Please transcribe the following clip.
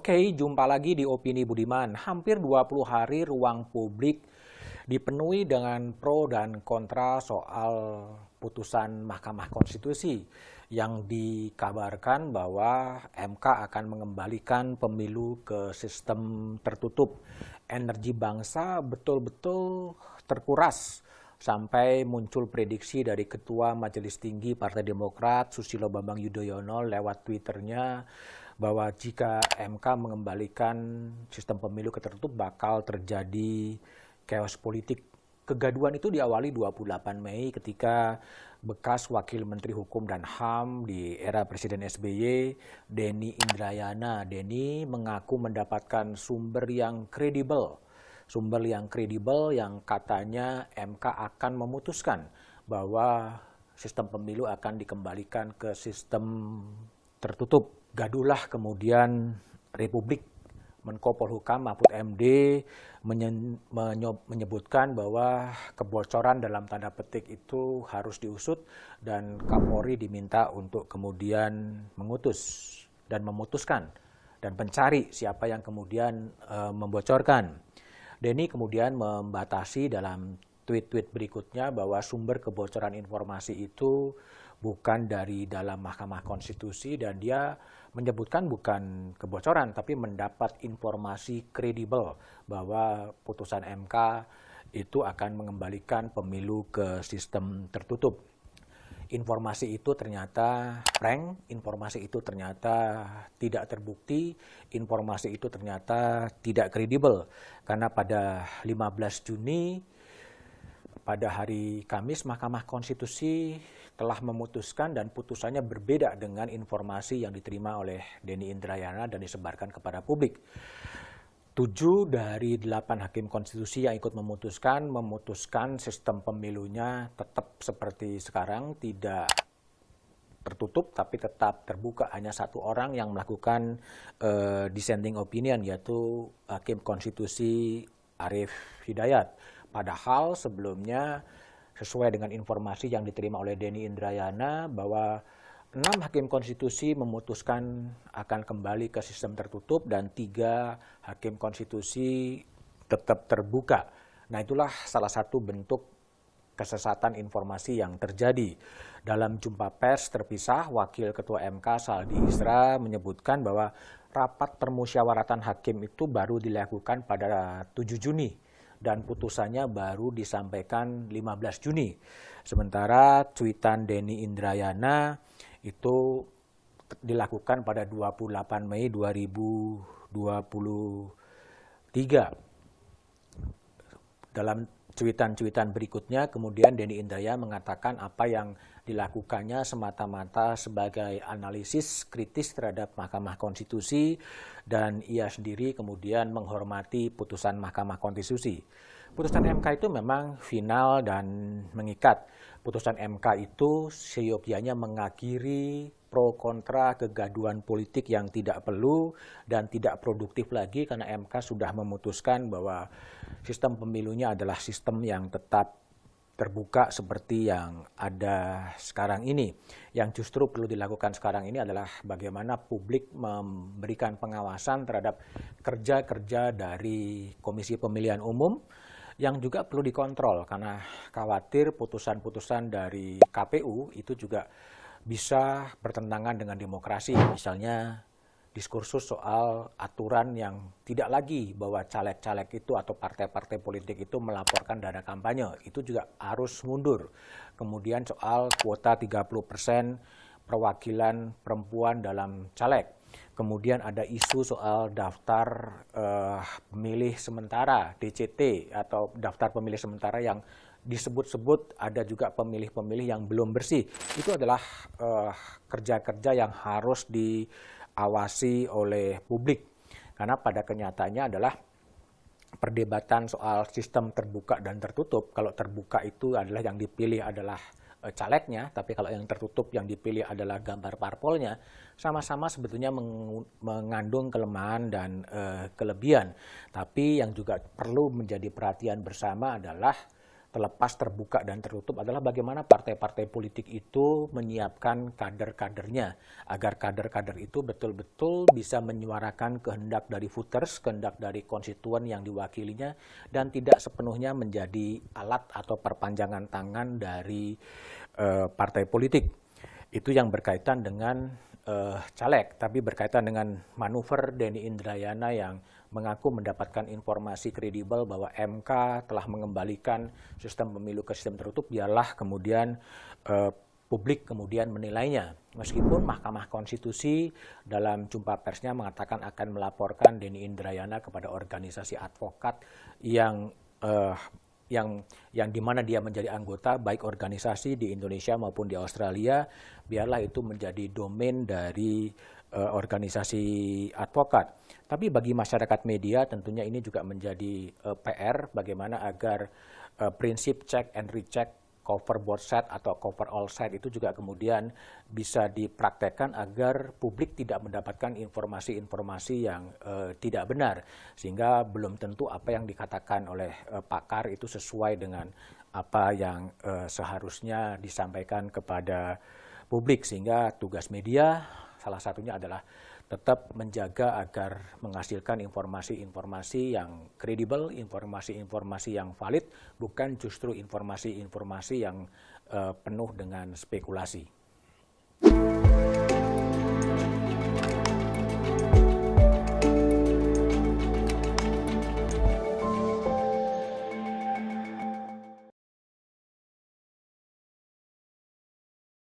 Oke, jumpa lagi di Opini Budiman. Hampir 20 hari ruang publik dipenuhi dengan pro dan kontra soal putusan Mahkamah Konstitusi yang dikabarkan bahwa MK akan mengembalikan pemilu ke sistem tertutup. Energi bangsa betul-betul terkuras sampai muncul prediksi dari Ketua Majelis Tinggi Partai Demokrat Susilo Bambang Yudhoyono lewat Twitternya bahwa jika MK mengembalikan sistem pemilu ke tertutup bakal terjadi chaos politik. Kegaduhan itu diawali 28 Mei ketika bekas Wakil Menteri Hukum dan HAM di era Presiden SBY, Denny Indrayana. Denny mengaku mendapatkan sumber yang kredibel yang katanya MK akan memutuskan bahwa sistem pemilu akan dikembalikan ke sistem tertutup. Gadulah kemudian Republik. Menko Polhukam Mahfud MD menyebutkan bahwa kebocoran dalam tanda petik itu harus diusut dan Kapolri diminta untuk kemudian mengutus dan memutuskan dan mencari siapa yang kemudian membocorkan. Denny kemudian membatasi dalam tweet-tweet berikutnya bahwa sumber kebocoran informasi itu bukan dari dalam Mahkamah Konstitusi dan dia menyebutkan bukan kebocoran tapi mendapat informasi kredibel bahwa putusan MK itu akan mengembalikan pemilu ke sistem tertutup. Informasi itu ternyata prank, informasi itu ternyata tidak terbukti, informasi itu ternyata tidak kredibel karena pada 15 Juni pada hari Kamis, Mahkamah Konstitusi telah memutuskan dan putusannya berbeda dengan informasi yang diterima oleh Denny Indrayana dan disebarkan kepada publik. 7 dari 8 hakim konstitusi yang ikut memutuskan sistem pemilunya tetap seperti sekarang, tidak tertutup tapi tetap terbuka. Hanya satu orang yang melakukan dissenting opinion, yaitu Hakim Konstitusi Arief Hidayat. Padahal sebelumnya sesuai dengan informasi yang diterima oleh Denny Indrayana bahwa 6 hakim konstitusi memutuskan akan kembali ke sistem tertutup dan 3 hakim konstitusi tetap terbuka. Nah, itulah salah satu bentuk kesesatan informasi yang terjadi. Dalam jumpa pers terpisah, Wakil Ketua MK Saldi Isra menyebutkan bahwa rapat permusyawaratan hakim itu baru dilakukan pada 7 Juni. Dan putusannya baru disampaikan 15 Juni. Sementara cuitan Denny Indrayana itu dilakukan pada 28 Mei 2023. Dalam cuitan-cuitan berikutnya kemudian Denny Indrayana mengatakan apa yang dilakukannya semata-mata sebagai analisis kritis terhadap Mahkamah Konstitusi dan ia sendiri kemudian menghormati putusan Mahkamah Konstitusi. Putusan MK itu memang final dan mengikat. Putusan MK itu seyogyanya mengakhiri pro kontra kegaduhan politik yang tidak perlu dan tidak produktif lagi karena MK sudah memutuskan bahwa sistem pemilunya adalah sistem yang tetap terbuka seperti yang ada sekarang ini. Yang justru perlu dilakukan sekarang ini adalah bagaimana publik memberikan pengawasan terhadap kerja-kerja dari Komisi Pemilihan Umum yang juga perlu dikontrol karena khawatir putusan-putusan dari KPU itu juga bisa bertentangan dengan demokrasi. Misalnya diskursus soal aturan yang tidak lagi bahwa caleg-caleg itu atau partai-partai politik itu melaporkan dana kampanye, itu juga harus mundur. Kemudian soal kuota 30% perwakilan perempuan dalam caleg. Kemudian ada isu soal daftar pemilih sementara, DCT atau daftar pemilih sementara yang disebut-sebut ada juga pemilih-pemilih yang belum bersih. Itu adalah kerja-kerja yang harus diawasi oleh publik. Karena pada kenyataannya adalah perdebatan soal sistem terbuka dan tertutup. Kalau terbuka itu adalah yang dipilih adalah calegnya, tapi kalau yang tertutup yang dipilih adalah gambar parpolnya, sama-sama sebetulnya mengandung kelemahan dan kelebihan. Tapi yang juga perlu menjadi perhatian bersama adalah terlepas, terbuka, dan tertutup adalah bagaimana partai-partai politik itu menyiapkan kader-kadernya agar kader-kader itu betul-betul bisa menyuarakan kehendak dari voters, kehendak dari konstituen yang diwakilinya, dan tidak sepenuhnya menjadi alat atau perpanjangan tangan dari partai politik. Itu yang berkaitan dengan caleg, tapi berkaitan dengan manuver Denny Indrayana yang mengaku mendapatkan informasi kredibel bahwa MK telah mengembalikan sistem pemilu ke sistem tertutup, biarlah kemudian publik kemudian menilainya. Meskipun Mahkamah Konstitusi dalam jumpa persnya mengatakan akan melaporkan Denny Indrayana kepada organisasi advokat yang di mana dia menjadi anggota baik organisasi di Indonesia maupun di Australia, biarlah itu menjadi domain dari organisasi advokat. Tapi bagi masyarakat media tentunya ini juga menjadi PR bagaimana agar prinsip check and recheck, cover both side atau cover all side itu juga kemudian bisa dipraktekkan agar publik tidak mendapatkan informasi-informasi yang tidak benar, sehingga belum tentu apa yang dikatakan oleh pakar itu sesuai dengan apa yang seharusnya disampaikan kepada publik, sehingga tugas media salah satunya adalah tetap menjaga agar menghasilkan informasi-informasi yang kredibel, informasi-informasi yang valid, bukan justru informasi-informasi yang penuh dengan spekulasi.